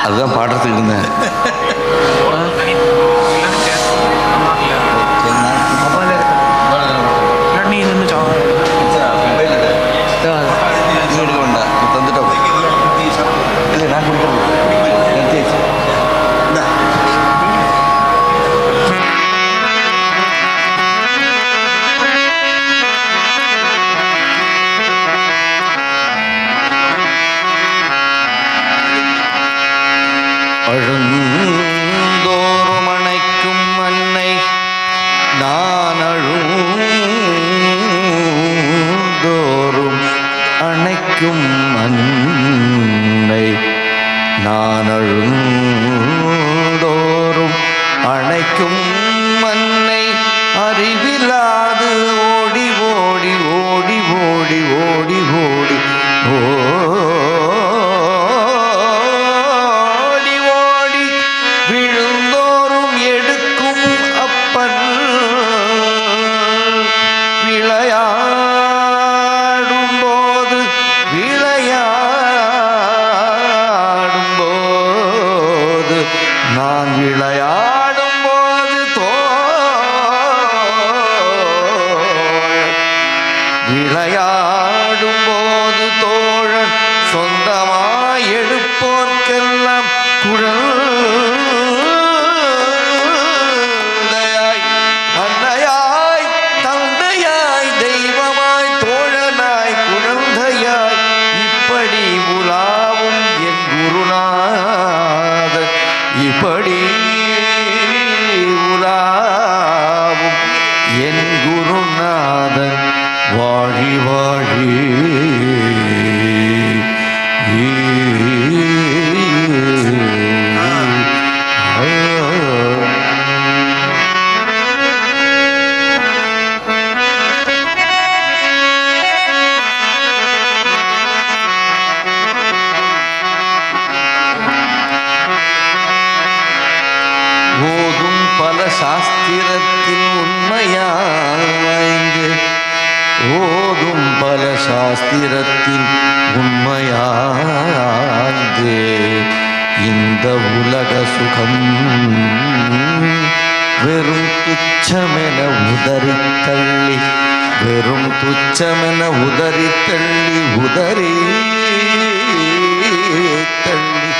அதுதான் பாடுறதுக்கு இருந்தேன். பழுந்தோறும் அணைக்கும் அன்னை நான் அழுந்தோறும் அணைக்கும் அன்னை நான் அழுந்தோறும் அணைக்கும் அன்னை அறிவிலாது ஓடி ஓடி ஓடி ஓடி ஓடி ஓடி விழுந்தோறும் எடுக்கும் அப்பன் விளையாடும் போது நான் விளையாடும் போது விளையாடும் போது தோழன் சொந்தமாய் எடுப்போர்க்கெல்லாம் குழந்தையாய் அன்னையாய் தந்தையாய் தெய்வமாய் தோழனாய் குழந்தையாய் இப்படி உலாவும் என் குருநாதன் இப்படி உலாவும் என் குருநாதன் வாழி வாழி ஓதும் பல சாஸ்திரத்தின் உண்மையாய்ந்து ஓதும் பல சாஸ்திரத்தின் உண்மையாய்ந்து இந்த உலக சுகம் வெறும் துச்சமென உதறித்தள்ளி வெறும் துச்சமென உதறித்தள்ளி உதறி தள்ளி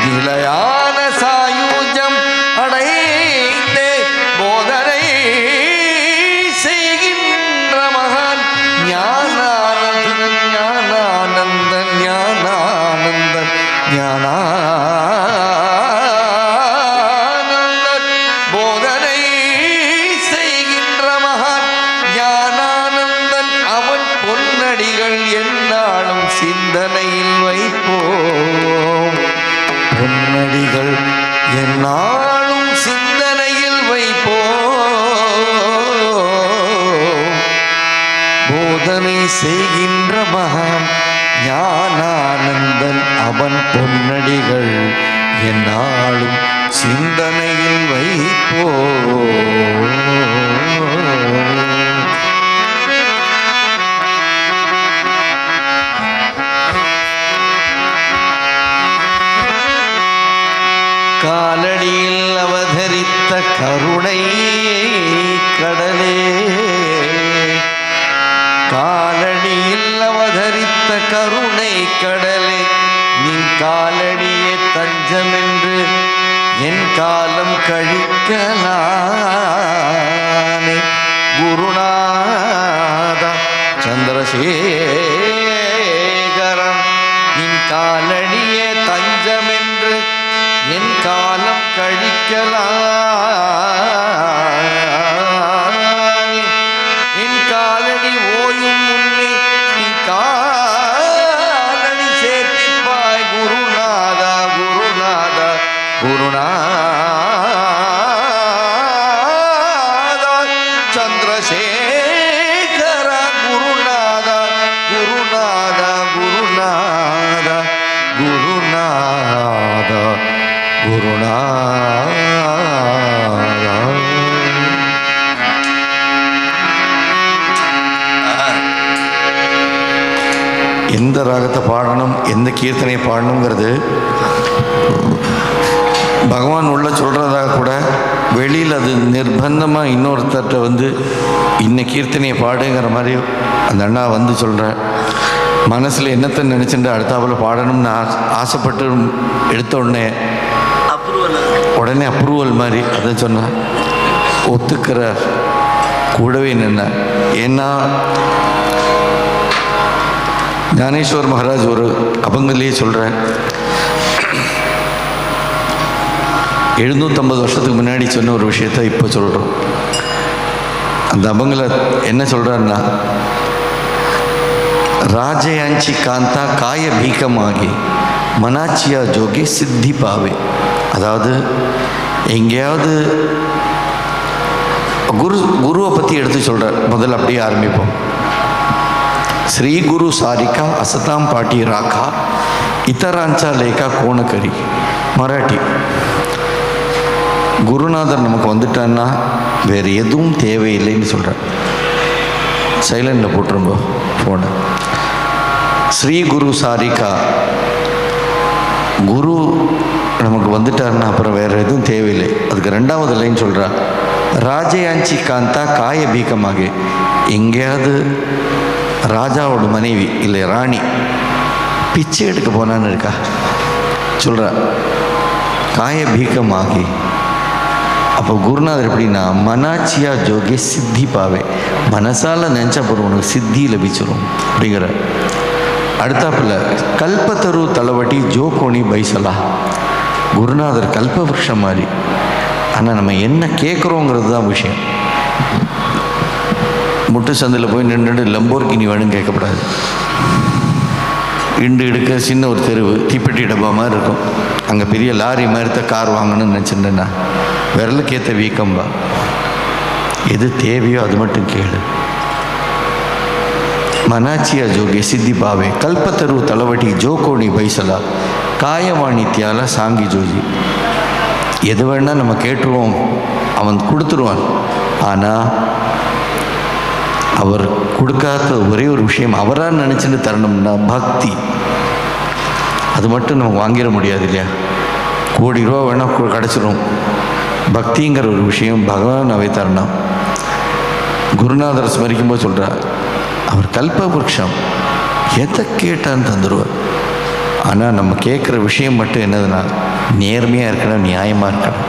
நிலையான சாயுஜம் அடைந்தே போதனை செய்கின்ற மகான் ஞான பொன்னடிகள் என்னாலும் சிந்தனையில் வைப்போம். பொன்னடிகள் என்னாலும் சிந்தனையில் வைப்போம். போதனை செய்கின்ற மகான் ஞானானந்தன் அவன் பொன்னடிகள் என்னாலும் சிந்தனையில் வைப்போம். காலடியில் அவதரித்த கருணை கடலே, காலடியில் அவதரித்த கருணை கடலே, நீ காலடியே தஞ்சமென்று என் காலம் கழிக்கலானே. குருநாதா சந்திரசேகரன் நின் காலடியே தஞ்சமென்று என் காலம் கழிக்கலானே. என் காலடி ஓயும் முன்னே நீ காலடி சேர்த்திப்பாய். குருநாதா குருநாதா குருநாதா சந்திரசேகர குருநாதா குருநாதா குருநாதா குருநாதா குருநாதா. எந்த ராகத்தை பாடணும், எந்த கீர்த்தனையை பாடணுங்கிறது பகவான் உள்ள சொல்கிறதாக கூட வெளியில் அது நிர்பந்தமாக இன்னொருத்தர்கிட்ட வந்து இன்ன கீர்த்தனையை பாடுங்கிற மாதிரி அந்த அண்ணா வந்து சொல்கிறேன். மனசில் என்னத்தை நினச்சிட்டு அடுத்தாப்பில் பாடணும்னு ஆசைப்பட்டு எடுத்த உடனே அப்ரூவல் மாதிரி அதை சொன்னேன். ஒத்துக்கிறார், கூடவே நின்ன. ஏன்னா ஞானேஸ்வர் மகாராஜ் ஒரு அபங்கத்திலேயே சொல்கிறேன், 750 வருஷத்துக்கு முன்னாடி சொன்ன ஒரு விஷயத்தை இப்போ சொல்கிறோம். அந்த அபங்கல என்ன சொல்கிறாருன்னா, ராஜயாஞ்சி காந்தா காய பீகமாகி மனாச்சியா ஜோகி சித்தி பாவே. அதாவது எங்கேயாவது குருவை பற்றி எடுத்து சொல்கிறார். முதல்ல அப்படியே ஆரம்பிப்போம். ஸ்ரீ குரு சாரிகா அசதாம் பாட்டி ராக்கா இத்தராஞ்சா லேக்கா கோணக்கரி. மராட்டி. குருநாதர் நமக்கு வந்துட்டான்னா வேறு எதுவும் தேவையில்லைன்னு சொல்கிறார். சைலண்டில் போட்டுரும்போ ஃபோனை. ஸ்ரீ குரு சாரிகா, குரு நமக்கு வந்துட்டாருன்னா அப்புறம் வேறு எதுவும் தேவையில்லை. அதுக்கு 2வது லைன் சொல்கிறா, ராஜயாஞ்சி காந்தா காய பீகமாக. எங்கேயாவது ராஜாவோட மனைவி இல்லை ராணி பிச்சை எடுக்க போனான்னு இருக்கா சொல்கிறா, காய பீகமாகி. அப்போ குருநாதர் எப்படின்னா, மனாச்சியா ஜோகி சித்தி பாவே. மனசால் நினச்சா போகிற உனக்கு சித்தி லபிச்சிடும் அப்படிங்கிற. அடுத்தாப்புல கல்பத்தரு தளவட்டி ஜோ கோணி பைசலா. குருநாதர் கல்பவருஷம் மாதிரி. ஆனால் நம்ம என்ன கேட்குறோங்கிறது தான் விஷயம். முட்டு சந்தில் போய் நின்று லம்போர்கினி வேணும்னு கேட்கக்கூடாது. இண்டு எடுக்க சின்ன ஒரு தெருவு தீப்பெட்டி டப்பா மாதிரி இருக்கும். அங்கே பெரிய லாரி மாதிரி கார் வாங்கணும்னு நினச்சிட்டேன்னா விரலுக்கேற்ற வீக்கம்பா. எது தேவையோ அது மட்டும் கேளு. மனாச்சியா ஜோகி சித்தி பாவே கல்பத்தரு தளவட்டி ஜோ கோணி பைசலா காயவாணித்தியால சாங்கி ஜோஜி. எது வேணால் நம்ம கேட்டுருவோம், அவன் கொடுத்துருவான். ஆனால் அவர் கொடுக்காத ஒரே ஒரு விஷயம் அவராக நினச்சிட்டு தரணும்னா பக்தி. அது மட்டும் நமக்கு வாங்கிட முடியாது இல்லையா? கோடி ரூபா வேணால் கிடச்சிரும். பக்திங்கிற ஒரு விஷயம் பகவான் அவை தரணும். குருநாதர் ஸ்மரிக்கும்போது சொல்கிறார், அவர் கல்பவருஷம், எதை கேட்டான்னு தந்துடுவார். ஆனால் நம்ம கேட்குற விஷயம் மட்டும் என்னதுன்னா, நேர்மையாக இருக்கணும், நியாயமாக இருக்கணும்.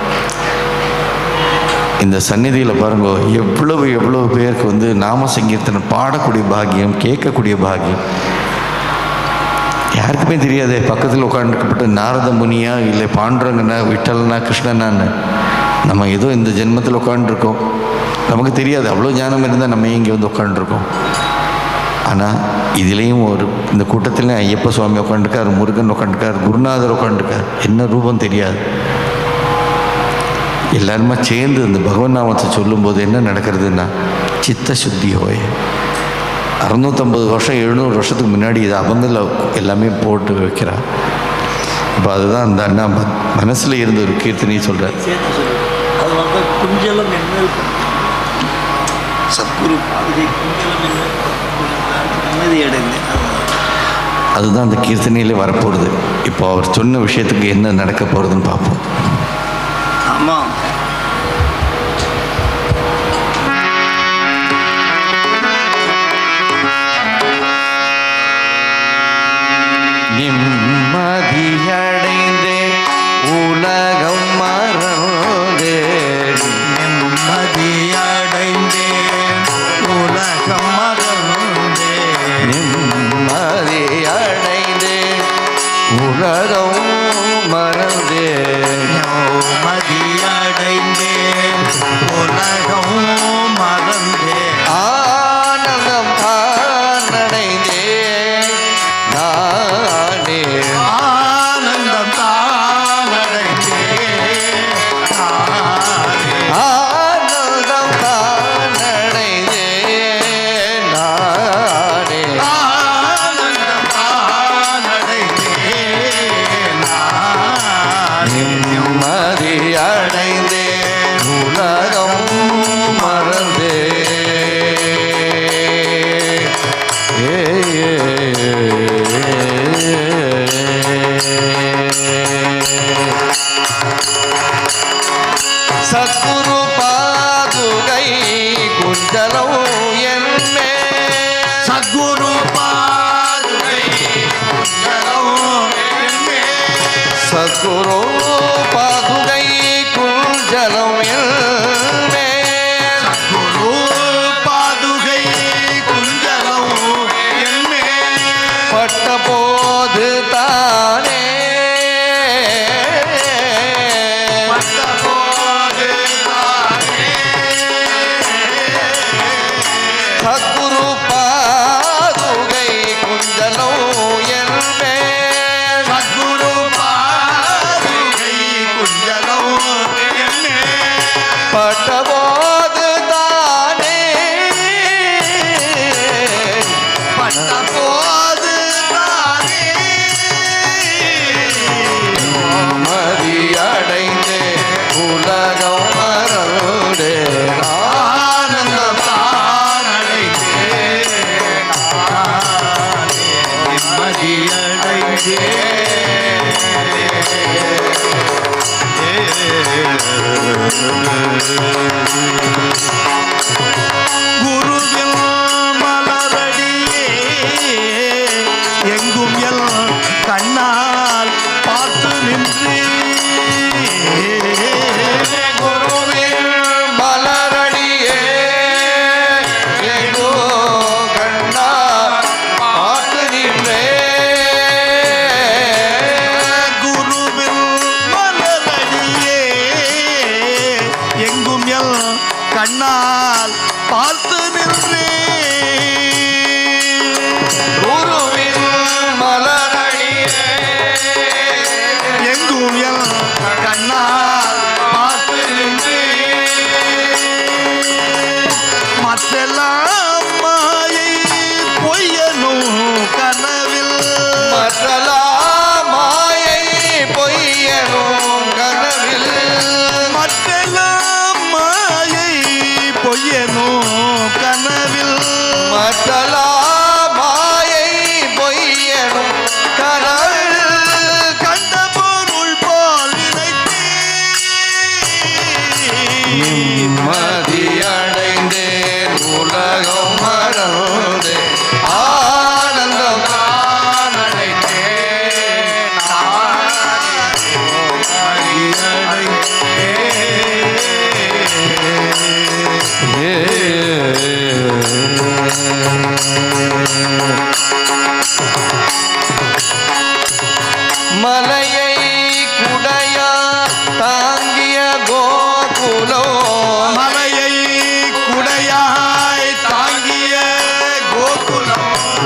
இந்த சந்நிதியில் பாருங்க, எவ்வளவு பேருக்கு வந்து நாம சங்கீர்த்தனை பாடக்கூடிய பாக்கியம், கேட்கக்கூடிய பாக்கியம். யாருக்குமே தெரியாதே. பக்கத்தில் உட்காந்துக்கப்பட்ட நாரத முனியா இல்லை பாண்டுரங்கனா விட்டலனா கிருஷ்ணனான்னு நம்ம ஏதோ இந்த ஜென்மத்தில் உட்காந்துருக்கோம். நமக்கு தெரியாது. அவ்வளோ ஞானம் இருந்தால் நம்ம இங்கே வந்து உட்காந்துருக்கோம். ஆனால் இதுலேயும் இந்த கூட்டத்தில் ஐயப்ப சுவாமி உட்காந்துருக்கார், முருகன் உட்காந்துருக்கார், குருநாதர் உட்காந்துருக்கார். என்ன ரூபம் தெரியாது. எல்லாருமா சேர்ந்து இந்த பகவன் நாமத்தை சொல்லும்போது என்ன நடக்கிறதுன்னா சித்த சுத்தி ஹோய். 650 வருஷம் 700 வருஷத்துக்கு முன்னாடி இது அவங்கள எல்லாமே போட்டு வைக்கிறார். இப்போ அதுதான் அந்த அண்ணா மனசில் இருந்த ஒரு கீர்த்தனையை சொல்கிறார். அது வந்து குஞ்சலம் என்ன சத்குரு பாதுகை குஞ்சலம் என்ன நிம்மதி அடைந்தேன். அதுதான் அந்த கீர்த்தனையிலே வரப்போகுது. இப்போ அவர் சொன்ன விஷயத்துக்கு என்ன நடக்க போகிறதுன்னு பார்ப்போம். ஆமாம். நிம்மதியடைந்தே உலகம் மறந்தே, நிம்மதியடைந்தே உலகம் மறந்தே, நிம்மதியடைந்தே உலகம் மறந்தே, நிம்மதியடைந்தே உலகம் மறந்தே, ஆனந்தம் தானடைந்தே நானே, ஆனந்தம் தானடைந்தே நானே, ஆனந்தம் தானடைந்தே நானே, ஆனந்தம் தானடைந்தே நானே, நிம்மதி அடைந்தே உலகம் மறந்தே. சத்குரு பாதுகை குஞ்சலம் என்னே, சத்குரு பாதுகை குஞ்சலம் என்னே, சத்குரு பாதுகை குஞ்சலம் என்னே, சத்குரு பாதுகை குஞ்சலம் என்னே, பட்ட போது தானே பட்டபோது தானே, சத்குரு பாதுகை குஞ்சலம் என்னே, சத்குரு பாதுகை குஞ்சலம் என்னே, பட்டபோது தானே பட்டபோது தானே, மதி அடைந்தே உலகம் மறந்தே ஆனந்தம் தானடைந்தே நானே, நிம்மதியடைந்தே குருவில் மலரடியே எங்கும் எல் கண்ணால் பார்த்து நின்று, குருவின் மலரடியே எங்கோ கண்ணா பார்த்து நின்றே, குருவில் மலரடியே எங்கும் எல் கண்ணால் பார்த்து நின்றே, குருவின் மலரடியே எங்கும் எல் கண்ணால் பார்த்து நின்றே, மற்றெல்லாம் மாயை பொய்யனும் கனவில், மற்றலாம் மாயை பொய்யனும் கனவில், மற்றெல்லாம் மாயை பொய்யனும் கனவில், மற்றலாம் மாயை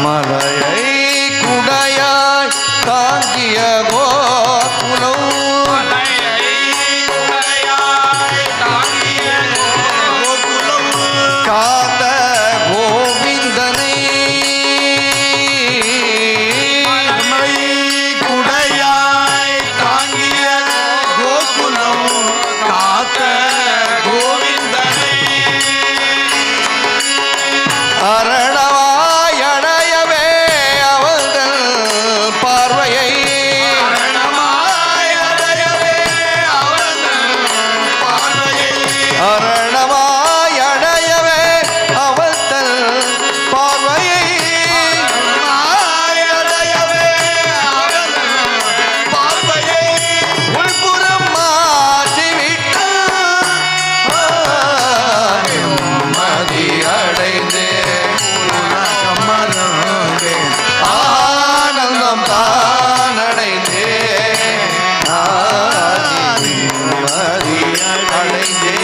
மலையை குடையாய் தாங்கிய கோகுலம் காத்த கோவிந்தனை குடையாய் தாங்கிய கோகுலம் காத்த கோவிந்தனை அரணவாய் அடையவே அவர்கள் பார்வையை அரணமாய் அடையவே அவர்கள் பார்வையை அரணவாய் அடையவே அவர்கள் பார்வையை அரணமாய் அடையவே அவர்கள் பார்வையை உள்புறம் மாற்றிவிட்டு நிம்மதி அடைந்தே உலகம் மறந்தேன் ஆனந்தம் தான் அடைந்தே நிம்மதி அடைந்தே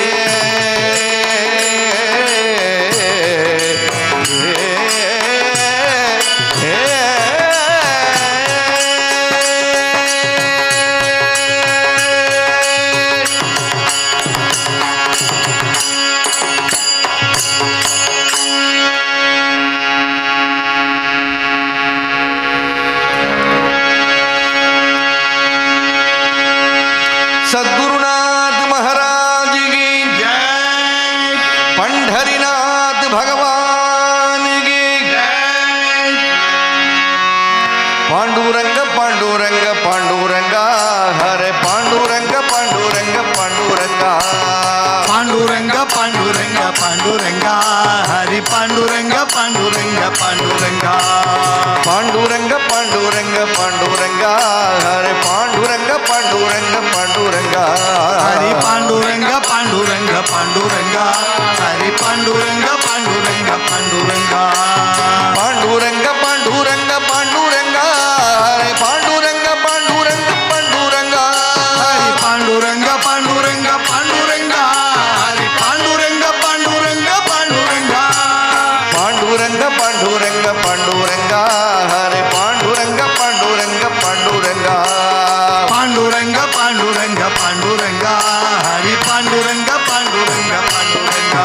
सद्गुरुनाथ महाराज की जय पंढरीनाथ भगवान की पांडुरंग पांडुरंग पांडुरंगा हरे पांडुरंग पांडुरंग पांडुरंगा पांडुरंग पांडुरंग पांडुरंगा हरि पांडुरंग पांडुरंग पांडुरंगा पांडुरंग पांडुरंग पांडुरंगा हरे पांडुरंग पांडुरंग पांडुरंगा हरि पांडुरंग पांडुरंग पांडुरंगा हरि पांडुरंग पांडुरंग पांडुरंगा पांडुरंग पांडुरंग पांडुरंगा हरे पांडुरंग पांडुरंग पांडुरंगा हरि पांडुरंग पांडुरंग पांडुरंगा हरि पांडुरंग पांडुरंग पांडुरंगा पांडुरंग पांडुरंग पांडुरंगा हरे पांडुरंग पांडुरंग पांडुरंगा पांडुरंग पांडुरंग पांडुरंगा हरि पांडुरंग पांडुरंग पांडुरंगा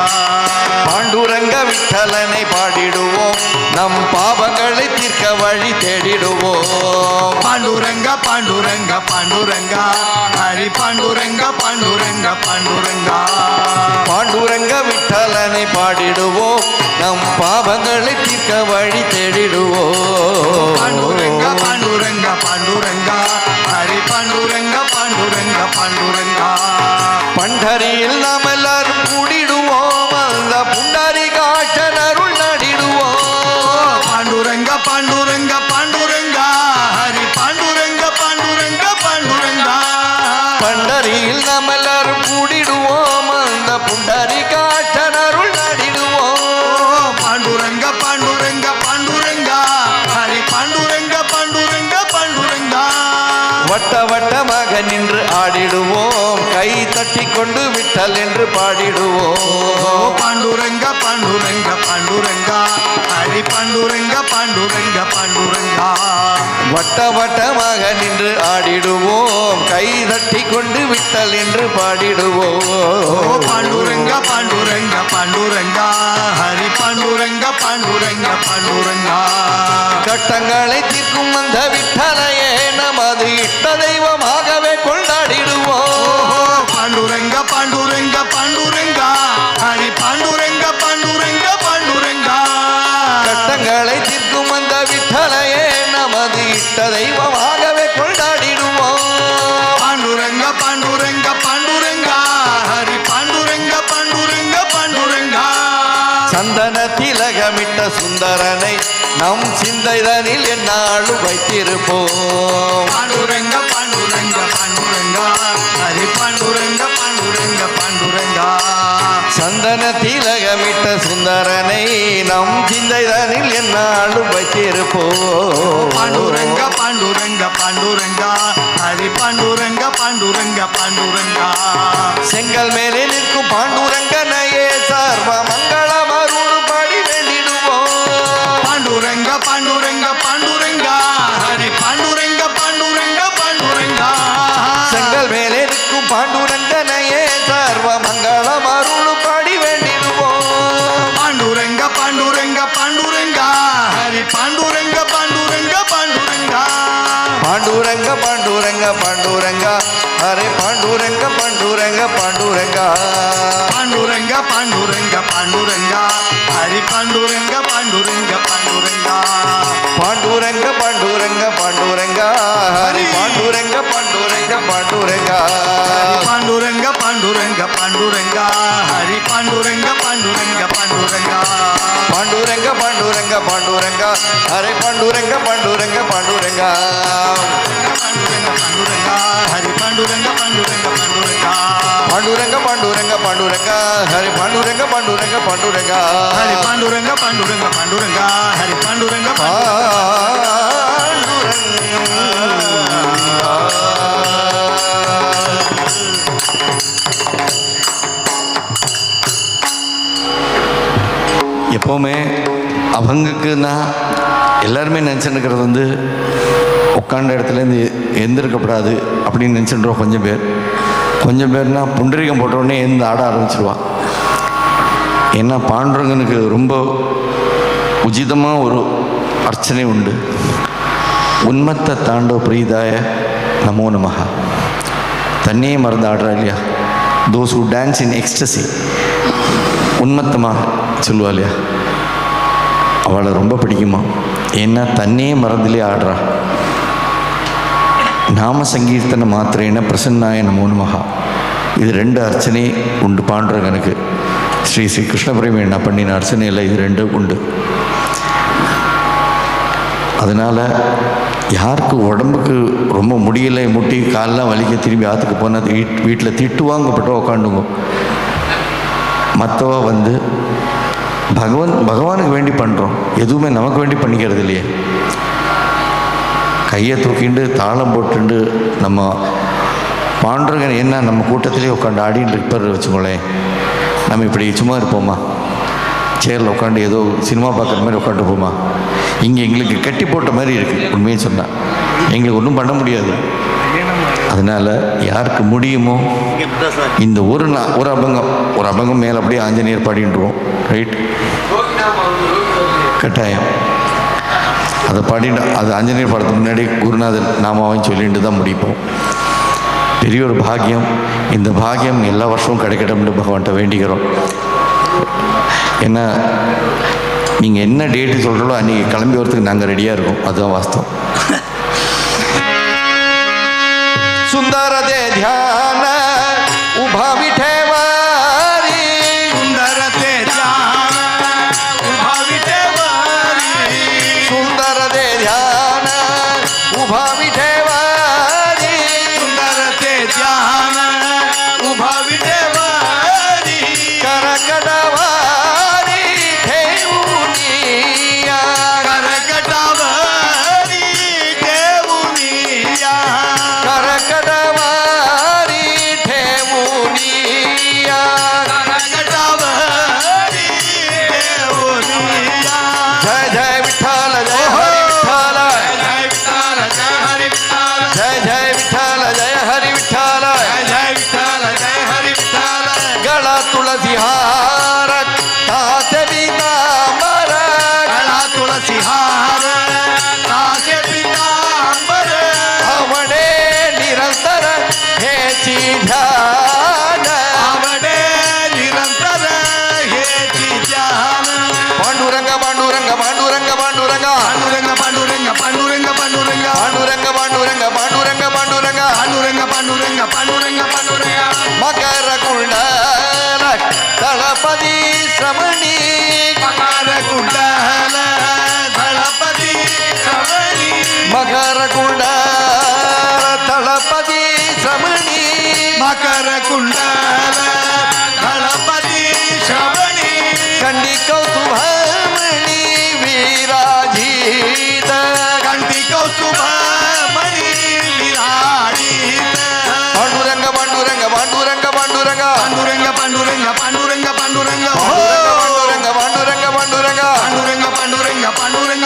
பாண்டுரங்க விட்டலனை பாடிடுவோம் நம் பாவங்களை தீர்க்க வழி தேடிடுவோம் पांडुरंग पांडुरंग पांडुरंगा हरि पांडुरंग पांडुरंग पांडुरंगा பாண்டுரங்க விட்டலனை பாடிடுவோம் நம் பாவங்களை தீர்க்க வழி தேடிடுவோம் पांडुरंग पांडुरंग पांडुरंगा हरि पांडुरंग पांडुरंग पांडुरंगा பண்டரியில் நாம் எல்லாரும் கூடிடுவோம் அந்த புண்டரிகாட்சன் அருள் நடிடுவோம் पांडुरंग पांडुरंग पांडुरंगा हरि पांडुरंग पांडुरंग पांडुरंगा பண்டரியில் நாம் எல்லாரும் கூடிடுவோம் அந்த புண்டரிகாட்சன் அருள் நடிடுவோம் पांडुरंग पांडुरंग पांडुरंगा हरि पांडुरंग पांडुरंग पांडुरंगा வட்ட வட்டமாக நின்று ஆடிடுவோம் கை தட்டி கொண்டு விட்டல் என்று பாடிடுவோம் पांडुरंग पांडुरंग पांडुरंगा हरि पांडुरंग पांडुरंग पांडुरंगा வட்ட வட்டமாக நின்று ஆடிடுவோம் கை தட்டி கொண்டு விட்டல் என்று பாடிடுவோம் पांडुरंग पांडुरंग पांडुरंगा हरि पांडुरंग पांडुरंग पांडुरंगा கட்டங்களை தீர்க்கும் அந்த விட்டலையே நமது இஷ்ட தெய்வமாகவே கொண்டாடிடுவோம் पांडुरंग पांडुरंग पांडुरंगा हरि पांडुरंग पांडुरंग पांडुरंगा கட்டங்களை தீர்க்கும் அந்த விட்டலையே நமது இஷ்ட தெய்வமாகவே கொண்டாடிடுவோம் पांडुरंग पांडुरंग पांडुरंगा हरि पांडुरंग पांडुरंग पांडुरंगा சந்தன திலகமிட்ட சுந்தரனை நம் சிந்தைதனில் என்னாலும் வைத்திருப்போம் पांडुरंग पांडुरंग पांडुरंगा हरि पांडुरंग पांडुरंग पांडुरंगा சந்தன திலகமிட்ட சுந்தரனை நம் சிந்தைதனில் என்னாலும் வைத்திருப்போம் पांडुरंग पांडुरंग पांडुरंगा हरि पांडुरंग पांडुरंग पांडुरंगा செங்கல் மேலே நிற்கும் பாண்டுரங்கனையே சர்வ மங்களம் அருள் பாடி வேண்டிடுவோம் पांडुरंग पांडुरंग पांडुरंगा हरे पांडुरंग पांडुरंग पांडुरंगा செங்கல் மேலே இருக்கும் பாண்டுரங்கனையே சர்வ மங்களம் அருள் பாடி வேண்டிடுவோம் पांडुरंग पांडुरंग पांडुरंगा हरे पांडुरंग पांडुरंग पांडुरंगा பாண்டுரங்க பாண்டுரங்க பாண்டுரங்கா ஹரே பாண்டுரங்க பாண்டுரங்க பாண்டுரங்கா पांडुरंग पांडुरंग पांडुरंगा हरे पांडुरंग पांडुरंग पांडुरंगा பாண்டுரங்க பாண்டுரங்க பாண்டுரங்கா ஹரே பாண்டுரங்க பாண்டுரங்க பாண்டுரங்கா पांडुरंग पांडुरंग पांडुरंगा हरे पांडुरंग पांडुरंग पांडुरंगा பாண்டுரங்க பாண்டுரங்க பாண்டுரங்கா ஹரே பாண்டுரங்க பாண்டுரங்க பாண்டுரங்கா पांडुरंग हरे पांडुरंग पांडुरंग पांडुरंगा பாண்டுரங்க பாண்டுரங்க பாண்டுரங்கா ஹரே பாண்டுரங்க பாண்டுரங்க பாண்டுரங்கா हरे पांडुरंग पांडुरंग पांडुरंगा हरे पांडुरंग எப்போவுமே அவங்களுக்குன்னா எல்லாருமே நினச்சிருக்கிறது வந்து உட்காண்ட இடத்துலேருந்து எந்திருக்கப்படாது அப்படின்னு நினச்சிட்டுருவோம் கொஞ்சம் பேர்னா புண்டரிகம் போட்டவுடனே எழுந்து ஆட ஆரம்பிச்சிருவான். ஏன்னா பாண்டுரங்கனுக்கு ரொம்ப உச்சிதமாக ஒரு அர்ச்சனை உண்டு. உன்மத்த தாண்டவ பிரீதாய நமோ நமஹ. தன்னையே மறந்து ஆடுறா இல்லையா, those who dance in ecstasy, உன்மத்தமாக சொல்லுவா இல்லையா, அவளை ரொம்ப பிடிக்குமா. ஏன்னா தன்னையே மறந்துலே ஆடுறா. நாம சங்கீர்த்தன மாத்திரேன பிரசன்னாய நமோ நமஹ. இது ரெண்டு அர்ச்சனை உண்டு பாண்டுரங்கனுக்கு. ஸ்ரீ கிருஷ்ணபிரேமி என்ன பண்ணின அர்ச்சனையில் இது ரெண்டு உண்டு. அதனால் யாருக்கு உடம்புக்கு ரொம்ப முடியலை, முட்டி காலெலாம் வலிக்க திரும்பி ஆற்றுக்கு போனால் வீட்டில் திட்டுவாங்கப்பட்ட உக்காண்டுங்க. மற்றவ வந்து பகவானுக்கு வேண்டி பண்ணுறோம், எதுவுமே நமக்கு வேண்டி பண்ணிக்கிறது இல்லையே. கையை தூக்கிண்டு தாளம் போட்டுண்டு நம்ம பாண்டுரங்கன் என்ன நம்ம கூட்டத்திலே உட்காந்து ஆடின்னு இருப்பார் வச்சுக்கோங்களேன். நம்ம இப்படி சும்மா இருப்போமா, சேரில் உட்காந்து ஏதோ சினிமா பார்க்குற மாதிரி உட்காந்துருப்போமா. இங்கே எங்களுக்கு கட்டி போட்ட மாதிரி இருக்குது. உண்மையை சொன்னால் எங்களுக்கு ஒன்றும் பண்ண முடியாது. அதனால் யாருக்கு முடியுமோ இந்த ஒரு அபங்கம் மேலே அப்படியே ஆஞ்சநேயர் பாடிட்டுருவோம். ரைட், கட்டாயம் அதை பாடிட்டு அது ஆஞ்சநேயர் பாடத்துக்கு முன்னாடி குருநாதன் நாமாவையும் சொல்லிட்டு தான் முடிப்போம். பெரிய ஒரு பாக்கியம். இந்த பாக்கியம் எல்லா வருஷமும் கிடைக்கட்டும்னு பகவான்கிட்ட வேண்டிக்கிறோம். ஏன்னா நீங்கள் என்ன டேட்டு சொல்கிறோம் அன்றைக்கி கிளம்பி வரத்துக்கு நாங்கள் ரெடியாக இருக்கோம். அதுதான் வாஸ்தவம். சுந்தரதே தியான உபா விட்டேவாரி, सुंदरते ध्यान उभा विठेवारी, சுந்தரதே தியான உபா விட்டேவாரி, सुंदरते ध्यान उभा विठेवारी, கரகடவாரி தேவுனியா, करकटावारी देवुनिया, கரகடவாரி தேவுனியா, करकटावारी देवुनिया। ஜெய ஜெய விட்டால ஜெய ஹரி விட்டால, जय विठ्ठल जय हरि विठ्ठल, ஜெய ஜெய விட்டால ஜெய ஹரி விட்டால, जय विठ्ठल जय हरि विठ्ठल, கள துளசி ஹார தாச பீதாம்பர, गला तुलसी हार कासे पीतांबर, அவனே நிரந்தர ஹேச்சி தியான, आवडे निरंतर हेची ध्यान, பாண்டுரங்க பாண்டுரங்க பாண்டுரங்க பாண்டுரங்க पांडुरंग पांडुरंग पांडुरंग पांडुरंग பாண்டுரங்க பாண்டுரங்க பாண்டுரங்க பாண்டுரங்க पांडुरंग पांडुरंग पांडुरंग पांडुरंग, மகர குண்டல தளபதி ஸ்ரமணி, मकर कुंडल दलपति श्रवणी, மகர குண்டல தளபதி ஸ்ரமணி, मकर कुंडल दलपति श्रवणी, கண்டி கௌதுபமணி வீராஜீத, कंठी कौस्तुभ मणि विराजित, பாண்டுரங்க பாண்டுரங்க பாண்டுரங்க பாண்டுரங்க पांडुरंग पांडुरंग पांडुरंग पांडुरंग பாண்டுரங்க பாண்டுரங்க பாண்டுரங்க पांडुरंग पांडुरंग पांडुरंग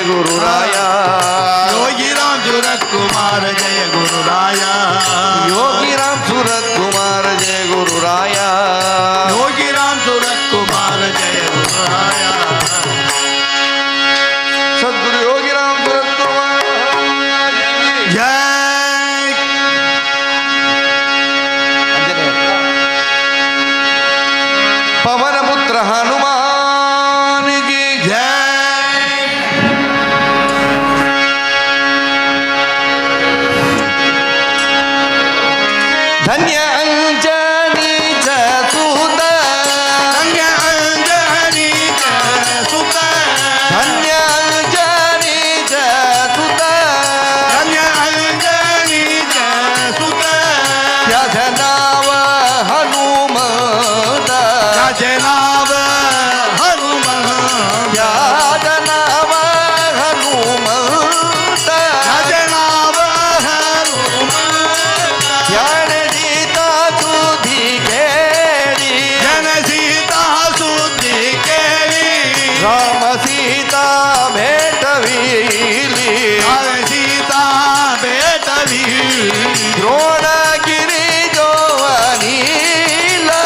कुमार जय गुरुराया योगीराम सूरत कुमार जय गुरुराया योगीराम सूरत कुमार जय गुरुराया सद्गुरु योगीराम सूरत कुमार जय पवन पुत्र हनुमान की जय धन्य अंजनी सूत धन्य अंजनी सुत धन्य अंजनी सूत धन्य अंजनी सुत त्याच नाव हनुमत त्याचे नाव हनुमंत त्याच नाव हनुमत त्याचे नाव हनुमंत ज्ञान सीता सुधी केली जन सीता सुद्धी केली राम सीता भेटविली सीता भेटवी द्रोणगिरी जोवनीला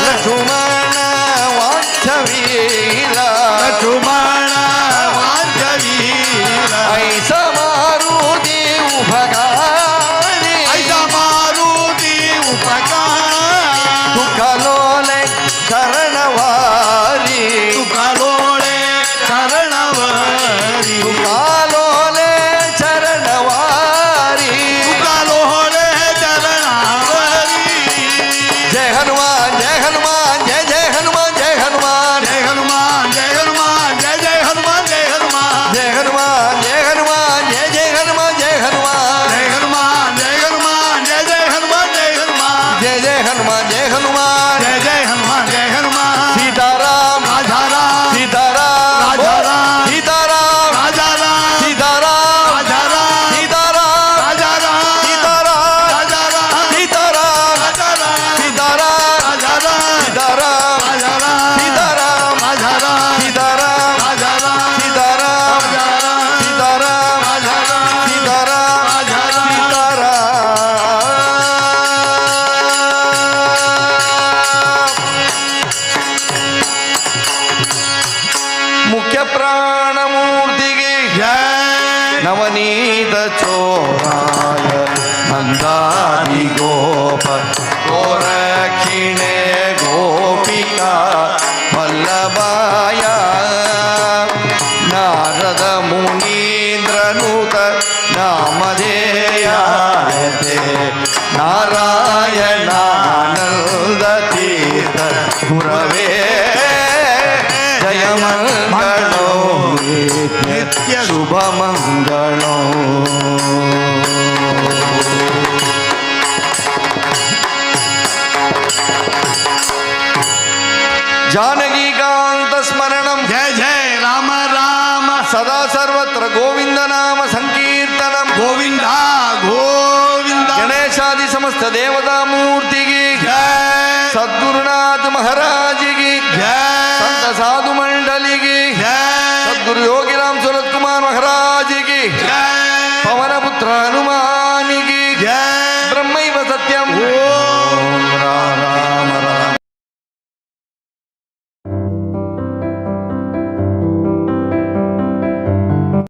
लक्ष्मण वांछवीला ऐसा मारुती उभगारी दुःखलोले शरणवारी दुःखलोले शरणवारी जय हनुमान जय हनुमान जय जय हनुमान जय हनुमान जय हनुमान जय हनुमान जय जय हनुमान जय जय हनुमान जय हनुमान जय जय हनुमान जय हनुमान सीताराम सीताराम सीताराम सीताराम सीताराम सीताराम सीताराम सीताराम सीताराम सीताराम सीताराम मुख्य प्राणमूर्तिगे नवनीत चोराय नंदादि गोप गोरक्षिणे गोपिका वल्लभाय नारद मुनीन्द्रनुत नामधेयायते नारायणानन्द तीर्थ गुरवे जय मंगलो नित्य शुभ मंगलो जानकी कांत स्मरणम जय जय राम राम सदा सर्वत्र गोविंद नाम संकीर्तनम गोविंदा गोविंदा गणेशादि समस्त देवता मूर्ति की जय सद्गुरुनाथ महाराज की संत जय साधु मंडली की जय सद्गुरु योगीराम सूरत कुमार महाराज की जय पवन पुत्र हनुमान की जय